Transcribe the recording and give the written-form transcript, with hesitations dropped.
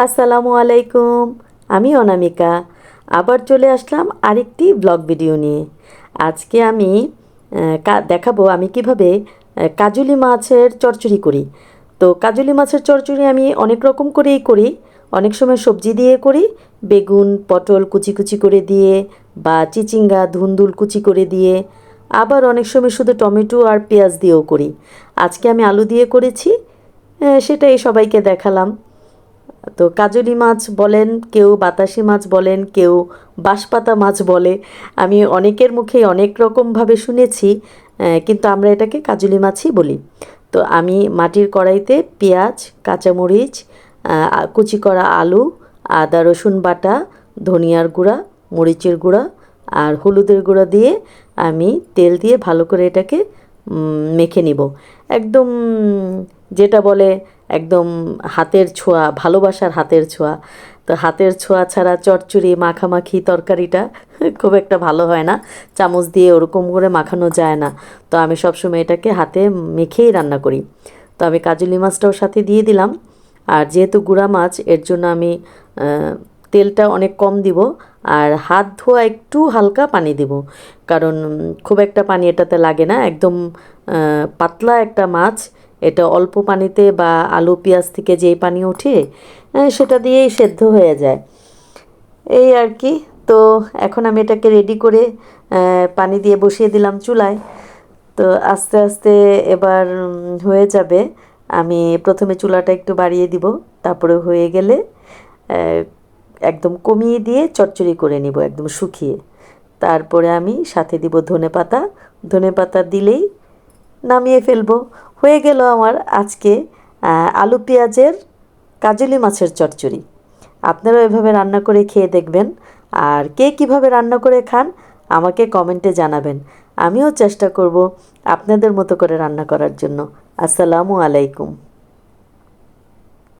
আসসালামু আলাইকুম। আমি অনামিকা আবার চলে আসলাম আরেকটি ব্লগ ভিডিও নিয়ে। আজকে আমি দেখাবো আমি কিভাবে কাজুলি মাছের চচ্চড়ি করি। তো কাজুলি মাছের চচ্চড়ি আমি অনেক রকম করেই করি। অনেক সময় সবজি দিয়ে করি, বেগুন পটল কুচি কুচি করে দিয়ে, বা চিচিঙ্গা ধুন্দুল কুচি করে দিয়ে, আবার অনেক সময় শুধু টমেটো আর পেঁয়াজ দিয়েও করি। আজকে আমি আলু দিয়ে করেছি, সেটাই সবাইকে দেখালাম। তো কাজলি মাছ বলেন, কেউ বাতাসি মাছ বলেন, কেউ বাঁশপাতা মাছ বলে। আমি অনেকের মুখেই অনেক রকমভাবে শুনেছি, কিন্তু আমরা এটাকে কাজলি মাছই বলি। তো আমি মাটির কড়াইতে পেঁয়াজ, কাঁচামরিচ, কুচি করা আলু, আদা রসুন বাটা, ধনিয়ার গুঁড়া, মরিচের গুঁড়া আর হলুদের গুঁড়া দিয়ে আমি তেল দিয়ে ভালো করে এটাকে মেখে নিব। একদম যেটা বলে একদম হাতের ছোঁয়া, ভালোবাসার হাতের ছোঁয়া। তো হাতের ছোঁয়া ছাড়া চচ্চড়ি মাখামাখি তরকারিটা খুব একটা ভালো হয় না, চামচ দিয়ে ওরকম করে মাখানো যায় না। তো আমি সবসময় এটাকে হাতে মেখেই রান্না করি। তো আমি কাজলি মাছটাও সাথে দিয়ে দিলাম। আর যেহেতু গুঁড়া মাছ, এর জন্য আমি তেলটা অনেক কম দিব, আর হাত ধোয়া একটু হালকা পানি দিব, কারণ খুব একটা পানি এটাতে লাগে না। একদম পাতলা একটা মাছ, এটা অল্প পানিতে বা আলু পেঁয়াজ থেকে যেই পানি ওঠে সেটা দিয়েই সেদ্ধ হয়ে যায়, এই আর কি। তো এখন আমি এটাকে রেডি করে পানি দিয়ে বসিয়ে দিলাম চুলায়। তো আস্তে আস্তে এবার হয়ে যাবে। আমি প্রথমে চুলাটা একটু বাড়িয়ে দিব, তারপরে হয়ে গেলে একদম কমিয়ে দিয়ে চচ্চড়ি করে নিব একদম শুকিয়ে। তারপরে আমি সাথে দিব ধনেপাতা। ধনেপাতা দিলেই নামিয়ে ফেলবো। হয়ে গেল আমার আজকে আলু পেঁয়াজের কাজলি মাছের চচ্চড়ি। আপনারাও এভাবে রান্না করে খেয়ে দেখবেন, আর কে কীভাবে রান্না করে খান আমাকে কমেন্টে জানাবেন। আমিও চেষ্টা করব আপনাদের মতো করে রান্না করার জন্য। আসসালামু আলাইকুম।